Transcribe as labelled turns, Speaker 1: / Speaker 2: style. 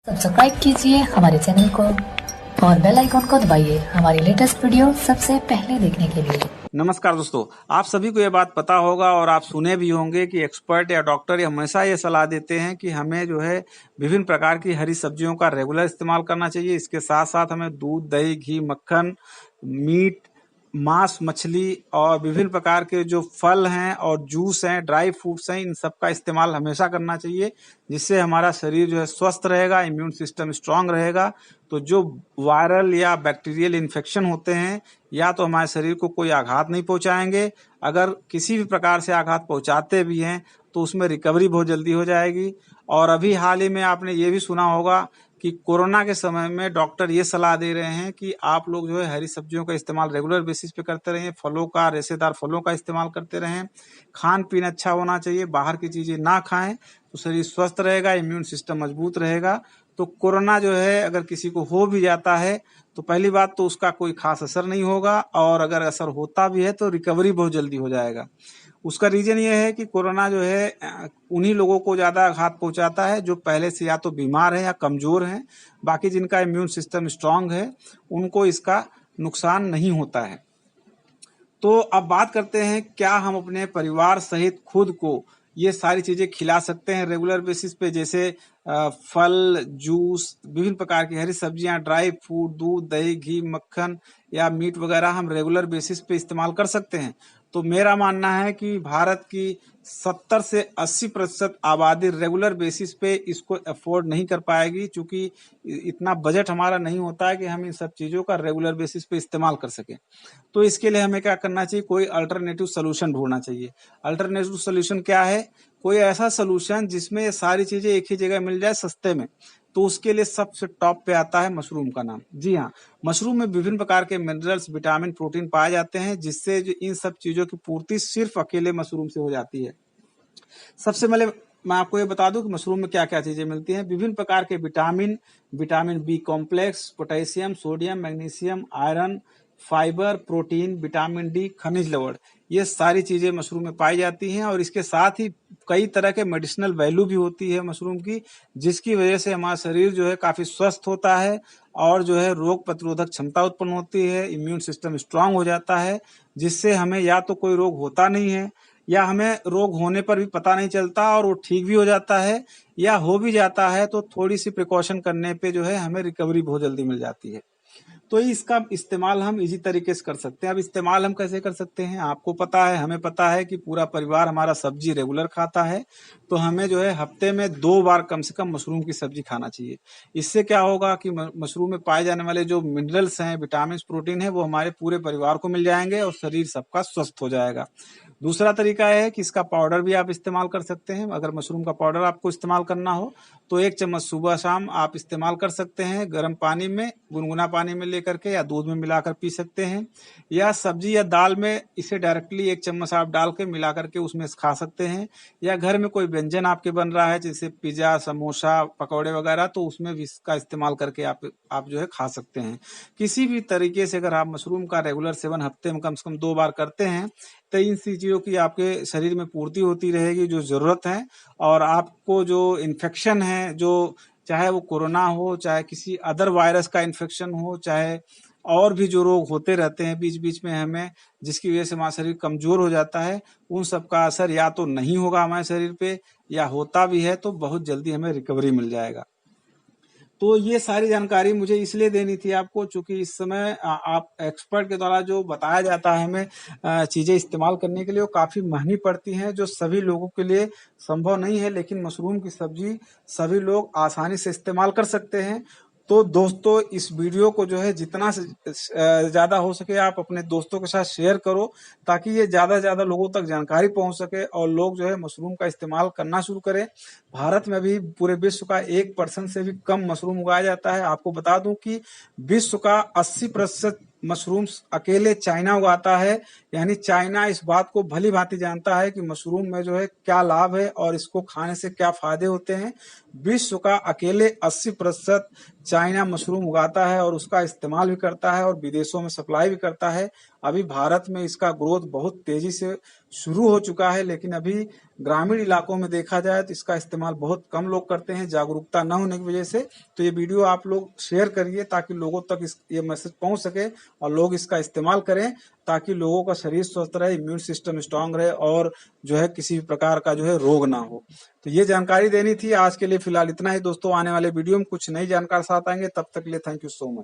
Speaker 1: Subscribe कीजिए हमारे channel को और बेल आइकॉन को दबाइए हमारी लेटेस्ट वीडियो सबसे पहले देखने के लिए।
Speaker 2: नमस्कार दोस्तों, आप सभी को ये बात पता होगा और आप सुने भी होंगे कि एक्सपर्ट या डॉक्टर हमेशा ये सलाह देते हैं कि हमें जो है विभिन्न प्रकार की हरी सब्जियों का रेगुलर इस्तेमाल करना चाहिए। इसके साथ साथ हमें दूध, दही, घी, मक्खन, मीट, मांस, मछली और विभिन्न प्रकार के जो फल हैं और जूस हैं, ड्राई फ्रूट्स हैं, इन सब का इस्तेमाल हमेशा करना चाहिए, जिससे हमारा शरीर जो है स्वस्थ रहेगा, इम्यून सिस्टम स्ट्रांग रहेगा। तो जो वायरल या बैक्टीरियल इन्फेक्शन होते हैं या तो हमारे शरीर को कोई आघात नहीं पहुंचाएंगे, अगर किसी भी प्रकार से आघात पहुंचाते भी हैं तो उसमें रिकवरी बहुत जल्दी हो जाएगी। और अभी हाल ही में आपने ये भी सुना होगा कि कोरोना के समय में डॉक्टर ये सलाह दे रहे हैं कि आप लोग जो है हरी सब्जियों का इस्तेमाल रेगुलर बेसिस पे करते रहें, फलों का, रेशेदार फलों का इस्तेमाल करते रहें, खान पीन अच्छा होना चाहिए, बाहर की चीजें ना खाएं तो शरीर स्वस्थ रहेगा, इम्यून सिस्टम मजबूत रहेगा। तो कोरोना जो है अगर किसी को हो भी जाता है तो पहली बात तो उसका कोई खास असर नहीं होगा, और अगर असर होता भी है तो रिकवरी बहुत जल्दी हो जाएगा। उसका रीजन ये है कि कोरोना जो है उन्हीं लोगों को ज्यादा आघात पहुंचाता है जो पहले से या तो बीमार है या कमजोर हैं। बाकी जिनका इम्यून सिस्टम स्ट्रांग है उनको इसका नुकसान नहीं होता है। तो अब बात करते हैं क्या हम अपने परिवार सहित खुद को ये सारी चीजें खिला सकते हैं रेगुलर बेसिस पे, जैसे फल, जूस, विभिन्न प्रकार की हरी सब्जियां, ड्राई फ्रूट, दूध, दही, घी, मक्खन या मीट वगैरह हम रेगुलर बेसिस पे इस्तेमाल कर सकते हैं। तो मेरा मानना है कि भारत की 70 से 80% आबादी रेगुलर बेसिस पे इसको अफोर्ड नहीं कर पाएगी, क्योंकि इतना बजट हमारा नहीं होता है कि हम इन सब चीजों का रेगुलर बेसिस पे इस्तेमाल कर सकें। तो इसके लिए हमें क्या करना चाहिए, कोई अल्टरनेटिव सोल्यूशन ढूंढना चाहिए। अल्टरनेटिव सोल्यूशन क्या है? कोई ऐसा सोल्यूशन जिसमें ये सारी चीजें एक ही जगह मिल जाए सस्ते में। तो उसके लिए सबसे टॉप पे आता है मशरूम का नाम। जी हाँ, मशरूम में विभिन्न प्रकार के मिनरल्स, विटामिन, प्रोटीन पाए जाते हैं, जिससे जो इन सब चीजों की पूर्ति सिर्फ अकेले मशरूम से हो जाती है। सबसे पहले मैं आपको ये बता दूं कि मशरूम में क्या क्या चीजें मिलती हैं। विभिन्न प्रकार के vitamin, vitamin B complex, potassium, sodium, magnesium, iron, fibre, protein, vitamin D, खनिज लवण, ये सारी चीजें मशरूम में पाई जाती हैं। और इसके साथ ही कई तरह के मेडिसिनल वैल्यू भी होती है मशरूम की, जिसकी वजह से हमारा शरीर जो है काफी स्वस्थ होता है और जो है रोग प्रतिरोधक क्षमता उत्पन्न होती है, इम्यून सिस्टम स्ट्रांग हो जाता है, जिससे हमें या तो कोई रोग होता नहीं है या हमें रोग होने पर भी पता नहीं चलता और वो ठीक भी हो जाता है, या हो भी जाता है तो थोड़ी सी प्रिकॉशन करने पे जो है हमें रिकवरी बहुत जल्दी मिल जाती है। तो इसका इस्तेमाल हम इजी तरीके से कर सकते हैं। अब इस्तेमाल हम कैसे कर सकते हैं? आपको पता है, हमें पता है कि पूरा परिवार हमारा सब्जी रेगुलर खाता है, तो हमें जो है हफ्ते में 2 बार कम से कम मशरूम की सब्जी खाना चाहिए। इससे क्या होगा कि मशरूम में पाए जाने वाले जो मिनरल्स हैं, विटामिन, प्रोटीन है, वो हमारे पूरे परिवार को मिल जाएंगे और शरीर सबका स्वस्थ हो जाएगा। दूसरा तरीका है कि इसका पाउडर भी आप इस्तेमाल कर सकते हैं। अगर मशरूम का पाउडर आपको इस्तेमाल करना हो तो 1 चम्मच सुबह शाम आप इस्तेमाल कर सकते हैं। गर्म पानी में, गुनगुना पानी में लेकर के या दूध में मिलाकर पी सकते हैं, या सब्जी या दाल में इसे डायरेक्टली 1 चम्मच आप डाल के मिला करके उसमें खा सकते हैं। या घर में कोई व्यंजन आपके बन रहा है जैसे पिज्जा, समोसा, पकौड़े वगैरह, तो उसमें भी इसका इस्तेमाल करके आप जो है खा सकते हैं। किसी भी तरीके से अगर आप मशरूम का रेगुलर सेवन हफ्ते में कम से कम 2 बार करते हैं तो इन चीजों की आपके शरीर में पूर्ति होती रहेगी जो जरूरत है। और आपको जो इन्फेक्शन है, जो चाहे वो कोरोना हो, चाहे किसी अदर वायरस का इन्फेक्शन हो, चाहे और भी जो रोग होते रहते हैं बीच बीच में हमें, जिसकी वजह से हमारा शरीर कमजोर हो जाता है, उन सब का असर या तो नहीं होगा हमारे शरीर पे, या होता भी है तो बहुत जल्दी हमें रिकवरी मिल जाएगा। तो ये सारी जानकारी मुझे इसलिए देनी थी आपको, चूंकि इस समय आप एक्सपर्ट के द्वारा जो बताया जाता है हमें चीजें इस्तेमाल करने के लिए, वो काफी महंगी पड़ती हैं, जो सभी लोगों के लिए संभव नहीं है। लेकिन मशरूम की सब्जी सभी लोग आसानी से इस्तेमाल कर सकते हैं। तो दोस्तों, इस वीडियो को जो है जितना से ज्यादा हो सके आप अपने दोस्तों के साथ शेयर करो, ताकि ये ज्यादा से ज्यादा लोगों तक जानकारी पहुंच सके और लोग जो है मशरूम का इस्तेमाल करना शुरू करें। भारत में भी पूरे विश्व का 1% से भी कम मशरूम उगाया जाता है। आपको बता दूं कि विश्व का 80% मशरूम अकेले चाइना उगाता है। यानी चाइना इस बात को भली भांति जानता है कि मशरूम में जो है क्या लाभ है और इसको खाने से क्या फायदे होते हैं। विश्व का अकेले 80% चाइना मशरूम उगाता है और उसका इस्तेमाल भी करता है और विदेशों में सप्लाई भी करता है। अभी भारत में इसका ग्रोथ बहुत तेजी से शुरू हो चुका है, लेकिन अभी ग्रामीण इलाकों में देखा जाए तो इसका इस्तेमाल बहुत कम लोग करते हैं, जागरूकता न होने की वजह से। तो ये वीडियो आप लोग शेयर करिए ताकि लोगों तक ये मैसेज पहुंच सके और लोग इसका इस्तेमाल करें, ताकि लोगों का शरीर स्वस्थ रहे, इम्यून सिस्टम स्ट्रांग रहे और जो है किसी भी प्रकार का जो है रोग ना हो। तो ये जानकारी देनी थी। आज के लिए फिलहाल इतना ही दोस्तों, आने वाले वीडियो में कुछ नई जानकारी साथ आएंगे, तब तक के लिए थैंक यू सो मच।